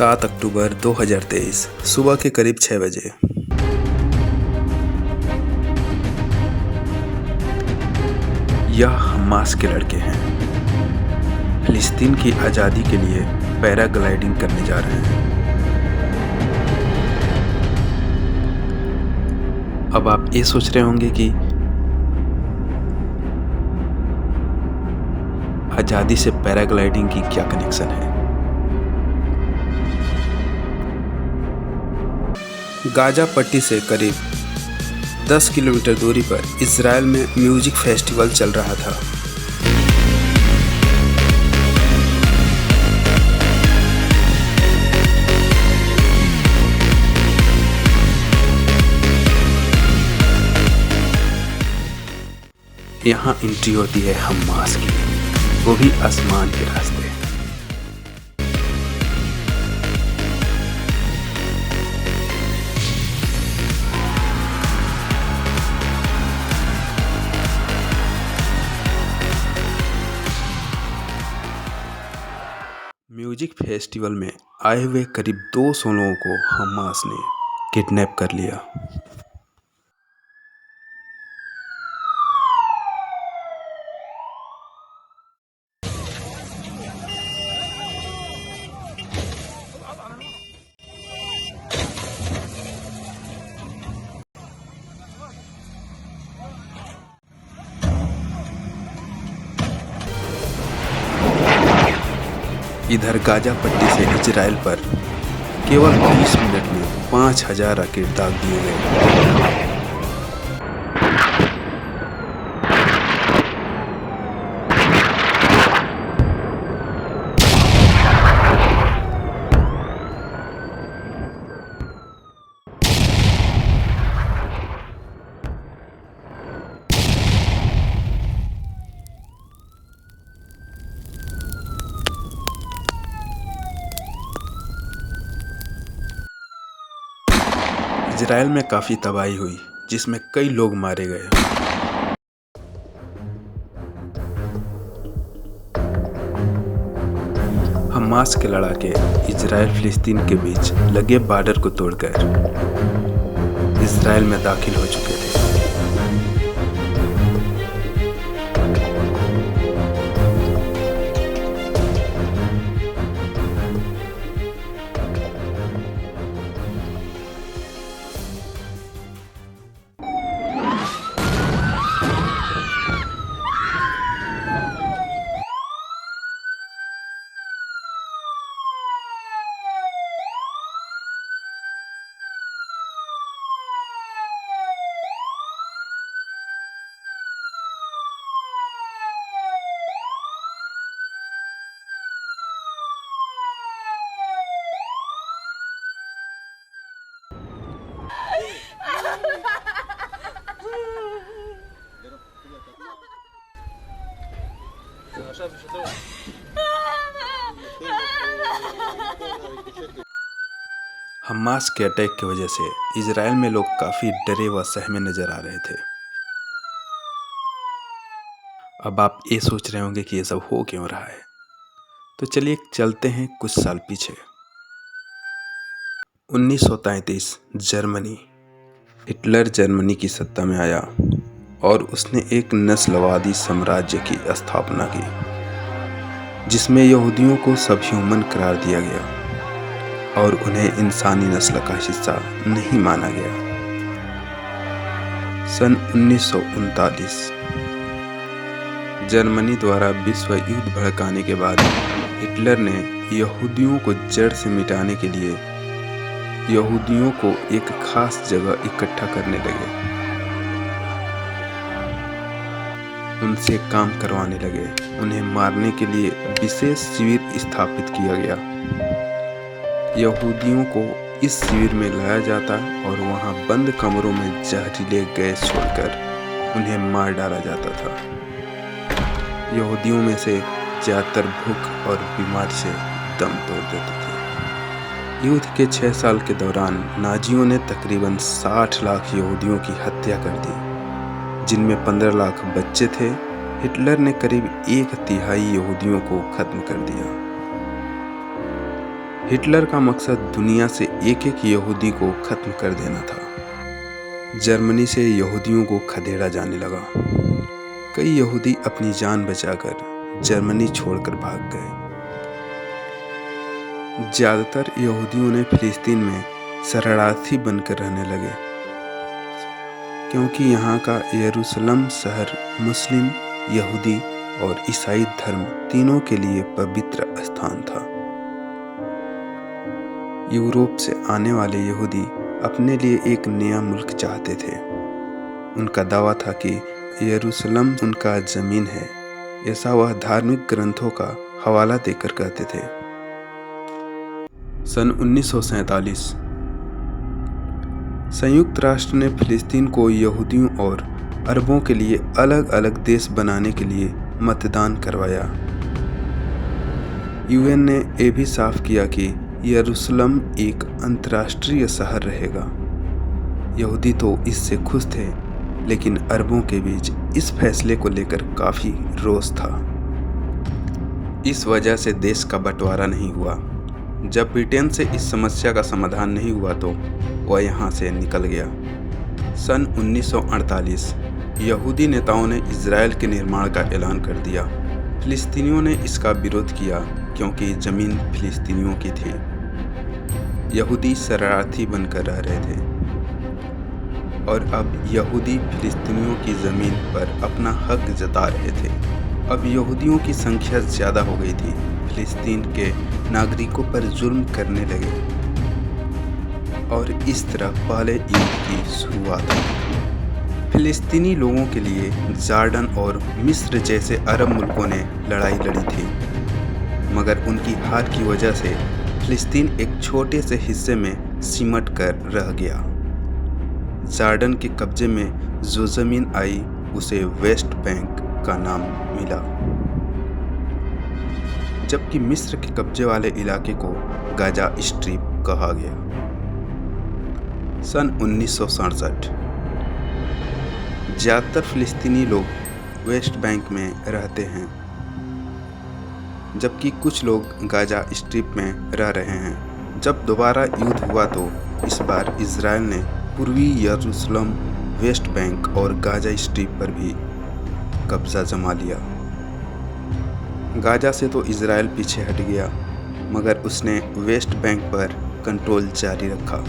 7 अक्टूबर 2023 सुबह के करीब 6 बजे। यह हमास के लड़के हैं। फिलिस्तीन की आज़ादी के लिए पैराग्लाइडिंग करने जा रहे हैं। अब आप ये सोच रहे होंगे कि आज़ादी से पैराग्लाइडिंग की क्या कनेक्शन है। गाजा पट्टी से करीब 10 किलोमीटर दूरी पर इजराइल में म्यूजिक फेस्टिवल चल रहा था। यहाँ एंट्री होती है हमास की, वो भी आसमान के रास्ते। म्यूजिक फेस्टिवल में आए हुए करीब 200 लोगों को हमास ने किडनैप कर लिया। इधर गाजा पट्टी से इजराइल पर केवल 20 मिनट में 5000 रॉकेट दाग दिए गए। इजराइल में काफ़ी तबाही हुई, जिसमें कई लोग मारे गए। हमास के लड़ाके इजराइल फिलिस्तीन के बीच लगे बॉर्डर को तोड़कर इजराइल में दाखिल हो चुके थे। हमास के अटैक की वजह से इजराइल में लोग काफी डरे व सहमे नजर आ रहे थे। अब आप ये सोच रहे होंगे कि ये सब हो क्यों रहा है, तो चलिए चलते हैं कुछ साल पीछे। 1933 जर्मनी। हिटलर जर्मनी की सत्ता में आया और उसने एक नस्लवादी साम्राज्य की स्थापना की, जिसमें यहूदियों को सब ह्यूमन करार दिया गया और उन्हें इंसानी नस्ल का हिस्सा नहीं माना गया। सन 1939 जर्मनी द्वारा विश्व युद्ध भड़काने के बाद हिटलर ने यहूदियों को जड़ से मिटाने के लिए यहूदियों को एक खास जगह इकट्ठा करने लगे, उनसे काम करवाने लगे। उन्हें मारने के लिए विशेष शिविर स्थापित किया गया। यहूदियों को इस शिविर में लाया जाता और वहां बंद कमरों में जहरीले गैस छोड़कर उन्हें मार डाला जाता था। यहूदियों में से ज़्यादातर भूख और बीमारी से दम तोड़ देते थे। युद्ध के 6 साल के दौरान नाजियों ने तकरीबन 60 लाख यहूदियों की हत्या कर दी, जिनमें 15 लाख बच्चे थे। हिटलर ने करीब 1/3 यहूदियों को खत्म कर दिया। हिटलर का मकसद दुनिया से एक एक यहूदी को खत्म कर देना था। जर्मनी से यहूदियों को खदेड़ा जाने लगा। कई यहूदी अपनी जान बचाकर जर्मनी छोड़कर भाग गए। ज़्यादातर यहूदियों ने फिलिस्तीन में शरणार्थी बनकर रहने लगे, क्योंकि यहाँ का यरूशलेम शहर मुस्लिम, यहूदी और ईसाई धर्म तीनों के लिए पवित्र स्थान था। यूरोप से आने वाले यहूदी अपने लिए एक नया मुल्क चाहते थे। उनका दावा था कि यरूशलेम उनका ज़मीन है, ऐसा वह धार्मिक ग्रंथों का हवाला देकर कहते थे। सन 1947 संयुक्त राष्ट्र ने फिलिस्तीन को यहूदियों और अरबों के लिए अलग अलग देश बनाने के लिए मतदान करवाया। यूएन ने यह भी साफ किया कि यरूशलेम एक अंतर्राष्ट्रीय शहर रहेगा। यहूदी तो इससे खुश थे, लेकिन अरबों के बीच इस फैसले को लेकर काफ़ी रोष था। इस वजह से देश का बंटवारा नहीं हुआ। जब ब्रिटेन से इस समस्या का समाधान नहीं हुआ तो वह यहाँ से निकल गया। सन 1948 यहूदी नेताओं ने इजराइल के निर्माण का ऐलान कर दिया। फिलिस्तीनियों ने इसका विरोध किया क्योंकि ज़मीन फिलिस्तीनियों की थी। यहूदी शरणार्थी बनकर रह रहे थे और अब यहूदी फिलिस्तीनियों की ज़मीन पर अपना हक जता रहे थे। अब यहूदियों की संख्या ज़्यादा हो गई थी। फिलिस्तीन के नागरिकों पर जुल्म करने लगे और इस तरह पहले युद्ध की शुरुआत हुई। फिलिस्तीनी लोगों के लिए जॉर्डन और मिस्र जैसे अरब मुल्कों ने लड़ाई लड़ी थी, मगर उनकी हार की वजह से फिलिस्तीन एक छोटे से हिस्से में सिमट कर रह गया। जॉर्डन के कब्जे में जो ज़मीन आई उसे वेस्ट बैंक का नाम मिला, जबकि मिस्र के कब्जे वाले इलाके को गाजा स्ट्रिप कहा गया। सन 1967 ज़्यादातर फिलिस्तीनी लोग वेस्ट बैंक में रहते हैं, जबकि कुछ लोग गाजा स्ट्रिप में रह रहे हैं। जब दोबारा युद्ध हुआ तो इस बार इजराइल ने पूर्वी यरूशलेम, वेस्ट बैंक और गाजा स्ट्रिप पर भी कब्जा जमा लिया। गाजा से तो इजराइल पीछे हट गया, मगर उसने वेस्ट बैंक पर कंट्रोल जारी रखा।